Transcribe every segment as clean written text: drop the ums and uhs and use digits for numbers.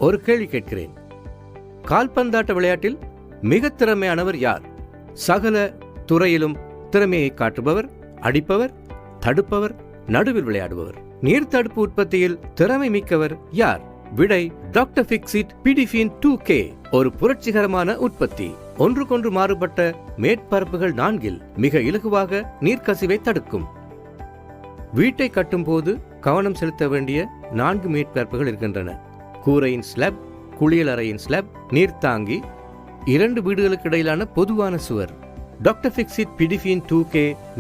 ஒரு கேள்வி கேட்கிறேன். கால்பந்தாட்ட விளையாட்டில் மிக திறமையானவர் யார்? சகல துறையிலும் திறமையை காட்டுபவர், அடிப்பவர், தடுப்பவர், நடுவில் விளையாடுபவர். நீர்த்தடுப்பு உற்பத்தியில் திறமை மிக்கவர் யார்? விடை டாக்டர் ஃபிக்ஸிட் பிடிஃபின் 2K. ஒரு புரட்சிகரமான உற்பத்தி. ஒன்றுக்கொன்று மாறுபட்ட மேற்பரப்புகள் 4 மிக இலகுவாக நீர்க்கசிவை தடுக்கும். வீட்டை கட்டும் போது கவனம் செலுத்த வேண்டிய 4 மேற்பரப்புகள் இருக்கின்றன. கூரையின் ஸ்லாப், குளியலறையின் ஸ்லாப், நீர்த்தாங்கி, 2 வீடுகளுக்கு இடையிலான பொதுவான சுவர். டாக்டர் ஃபிக்ஸிட் பிடிஃபின் 2K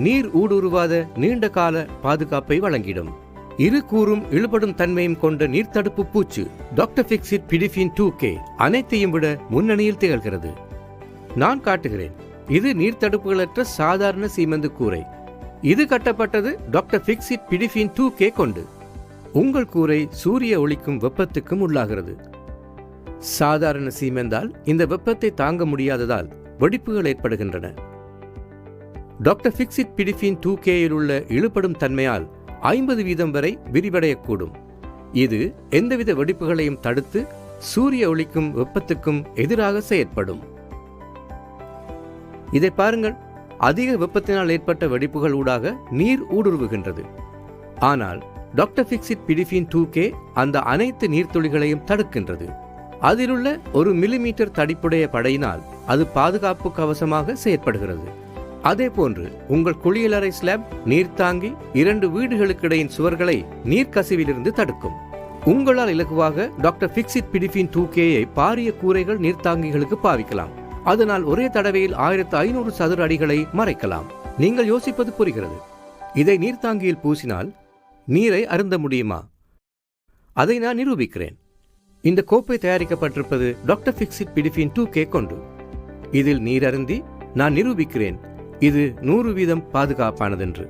நீர் ஊடுருவாத நீண்ட கால பாதுகாப்பை வழங்கிடும். இரு கூறும் இழுபடும் தன்மையும் கொண்ட நீர்த்தடுப்பு பூச்சு டாக்டர் ஃபிக்ஸிட் பிடிஃபின் 2K அனைத்தையும் விட முன்னணியில் திகழ்கிறது. நான் காட்டுகிறேன். இது நீர்த்தடுப்புகளற்ற சாதாரண சீமெந்து கூரை. இது கட்டப்பட்டது டாக்டர் ஃபிக்ஸிட் பிடிஃபின் 2K கொண்டு. உங்கள் கூரை சூரிய ஒளிக்கும் வெப்பத்துக்கும் உள்ளாகிறது. சாதாரண சீமெந்தால் இந்த வெப்பத்தை தாங்க முடியாததால் வெடிப்புகள் ஏற்படுகின்றன. டாக்டர் ஃபிக்ஸிட் பிடிஃபின் 2K உள்ள இழுபடும் தன்மையால் 50% வரை விரிவடையக்கூடும். இது எந்தவித வெடிப்புகளையும் தடுத்து சூரிய ஒளிக்கும் வெப்பத்துக்கும் எதிராக செயற்படும். இதை பாருங்கள். அதிக வெப்பத்தினால் ஏற்பட்ட வெடிப்புகள் ஊடாக நீர் ஊடுருவுகின்றது. ஆனால் டாக்டர் ஃபிக்ஸிட் பிடிஃபின் 2K அந்த அனைத்து நீர்த்துளிகளையும் தடுக்கின்றது. அதிலுள்ள 1 மில்லிமீட்டர் தடிப்புடைய படையினால் அது பாதுகாப்பு கவசமாக செயற்படுகிறது. அதே போன்று உங்கள் குளியலறை ஸ்லாப், நீர்த்தாங்கி, 2 வீடுகளுக்கு இடையின் சுவர்களை நீர்க்கசிவிலிருந்து தடுக்கும். உங்களால் இலகுவாக டாக்டர் ஃபிக்ஸிட் பிடிஃபின் 2K பாரிய கூரைகள் நீர்த்தாங்கிகளுக்கு பாவிக்கலாம். அதனால் ஒரே தடவையில் 1500 சதுர அடிகளை மறைக்கலாம். நீங்கள் யோசிப்பது புரிகிறது. இதை நீர்த்தாங்கியில் பூசினால் நீரை அருந்த முடியுமா? அதை நான் நிரூபிக்கிறேன். இந்த கோப்பை தயாரிக்கப்பட்டிருப்பது டாக்டர் ஃபிக்ஸிட் பிடிஃபின் 2K கொண்டு. இதில் நீர் அருந்தி நான் நிரூபிக்கிறேன் இது 100% பாதுகாப்பானதென்று.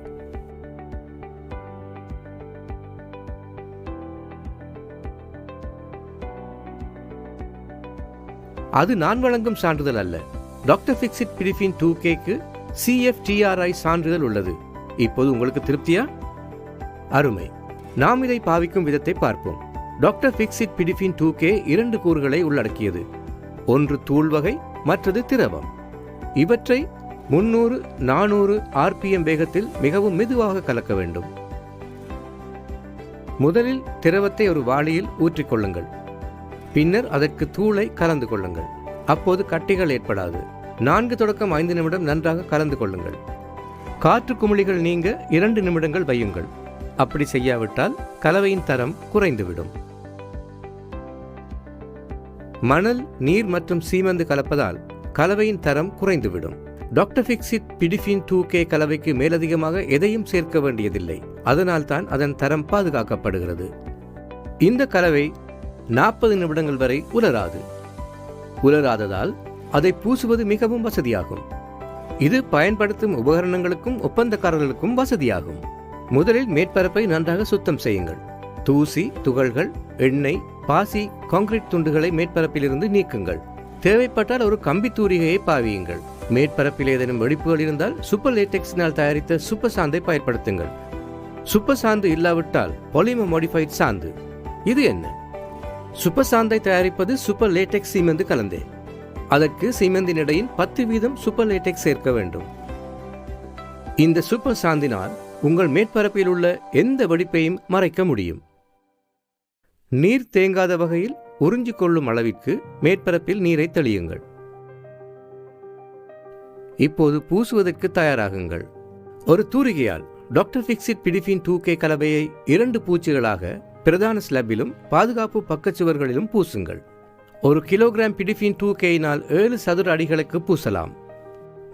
அது நான் வழங்கும் சான்றிதழ் அல்ல. டாக்டர் ஃபிக்ஸிட் பிடிஃபின் 2K CFTRI சான்றிதழ் உள்ளது. இப்போது உங்களுக்கு திருப்தியா? அருமை. நாம் இதை பாவிக்கும் விதத்தை பார்ப்போம். டாக்டர் ஃபிக்ஸிட் பிடிஃபின் 2K 2 கூறுகளை உள்ளடக்கியது. ஒன்று தூள் வகை, மற்றது திரவம். இவற்றை 300-400 RPM வேகத்தில் மிகவும் மெதுவாக கலக்க வேண்டும். முதலில் திரவத்தை ஒரு வாளியில் ஊற்றிக்கொள்ளுங்கள். பின்னர் அதற்கு தூளை கலந்து கொள்ளுங்கள். அப்போது கட்டிகள் ஏற்படாது. 4 தொடக்கம் 5 நிமிடம் நன்றாக கலந்து கொள்ளுங்கள். காற்று குமிழிகள் நீங்க 2 நிமிடங்கள் வையுங்கள். அப்படி செய்யாவிட்டால் கலவையின் தரம் குறைந்துவிடும். மணல், நீர் மற்றும் சீமெந்து கலப்பதால் கலவையின் தரம் குறைந்துவிடும். டாக்டர் ஃபிக்ஸிட் பிடிஃபின் 2K கலவைக்கு மேலதிகமாக எதையும் சேர்க்க வேண்டியதில்லை. அதனால் தான் அதன் தரம் பாதுகாக்கப்படுகிறது. இந்த கலவை 40 நிமிடங்கள் வரை உலராது. உலராததால் அதை பூசுவது மிகவும் வசதியாகும். இது பயன்படுத்தும் உபகரணங்களுக்கும் ஒப்பந்தக்காரர்களுக்கும் வசதியாகும். முதலில் மேற்பரப்பை நன்றாக சுத்தம் செய்யுங்கள். தூசி, துகள்கள், எண்ணெய், பாசி, கான்கிரீட் துண்டுகளை மேற்பரப்பிலிருந்து நீக்குங்கள். தேவைப்பட்டால் ஒரு கம்பி தூரிகையை பாவியுங்கள். மேற்பரப்பில் ஏதேனும் வெடிப்புகள் இருந்தால் சூப்பர் லேட்டெக்ஸினால் தயாரித்த சூப்பர் சாந்தை பயன்படுத்துங்கள். சூப்பர் சாந்து இல்லாவிட்டால் பாலிமர் மாடிஃபைட் சாந்து. இது என்ன? சூப்பர் சாந்தை தயாரிப்பது சூப்பர் லேட்டெக்ஸ் சீமெந்து கலந்தே. அதற்கு சீமெந்தின் இடையில் 10% சூப்பர் லேட்டெக்ஸ் சேர்க்க வேண்டும். இந்த சூப்பர் சாந்தினால் உங்கள் மேற்பரப்பில் உள்ள எந்த வெடிப்பையும் மறைக்க முடியும். நீர் தேங்காத வகையில் உறிஞ்சிக் கொள்ளும் அளவிற்கு மேற்பரப்பில் நீரை தெளியுங்கள். இப்போது பூசுவதற்கு தயாராகுங்கள். ஒரு தூரிகையால் டாக்டர் ஃபிக்ஸிட் பிடிஃபின் 2K கலவையை 2 பூச்சுகளாக பிரதான ஸ்லாப்பிலும் பாதுகாப்பு பக்கச்சுவர்களிலும் பூசுங்கள். 1 கிலோகிராம் பிடிஃபின் 2K 7 சதுர அடிகளுக்கு பூசலாம்.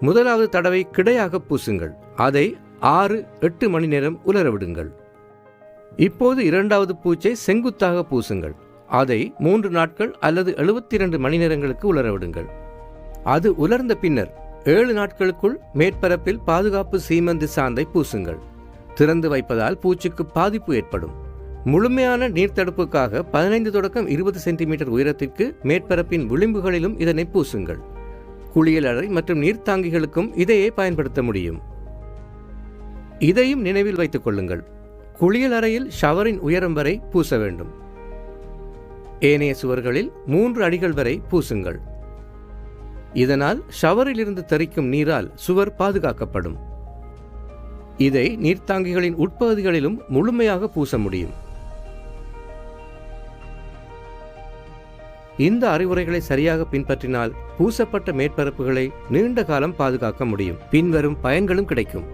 முதலாவது தடவை கிடையாக பூசுங்கள். அதை 6-8 மணி நேரம் உலரவிடுங்கள். இப்போது இரண்டாவது பூச்சை செங்குத்தாக பூசுங்கள். அதை 3 நாட்கள் அல்லது 72 மணி நேரங்களுக்கு உலரவிடுங்கள். அது உலர்ந்த பின்னர் 7 நாட்களுக்குள் மேற்பரப்பில் பாதுகாப்பு சீமெந்து சாந்தை பூசுங்கள். திறந்து வைப்பதால் பூச்சிக்கு பாதிப்பு ஏற்படும். முழுமையான நீர்த்தடுப்புக்காக 15 தொடக்கம் 20 சென்டிமீட்டர் உயரத்திற்கு மேற்பரப்பின் விளிம்புகளிலும் இதனை பூசுங்கள். குளியலறை மற்றும் நீர்த்தாங்கிகளுக்கும் இதையே பயன்படுத்த முடியும். இதையும் நினைவில் வைத்துக் கொள்ளுங்கள். குளியலறையில் ஷவரின் உயரம் வரை பூச வேண்டும். ஏனைய சுவர்களில் 3 அடிகள் வரை பூசுங்கள். இதனால் ஷவரில் இருந்து தெறிக்கும் நீரால் சுவர் பாதுகாக்கப்படும். இதை நீர்த்தாங்கிகளின் உட்பகுதிகளிலும் முழுமையாக பூச முடியும். இந்த அறிவுரைகளை சரியாக பின்பற்றினால் பூசப்பட்ட மேற்பரப்புகளை நீண்ட காலம் பாதுகாக்க முடியும். பின்வரும் பயன்களும் கிடைக்கும்.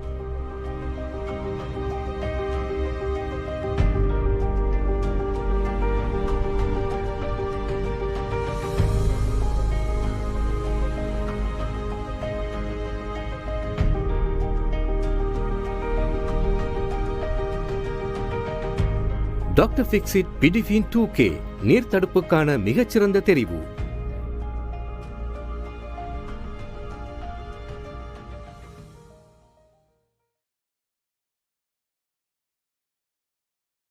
டாக்டர் ஃபிக்ஸிட் பிடிஃபின் 2K நீர் தடுப்புக்கான மிகச்சிறந்த தெரிவு.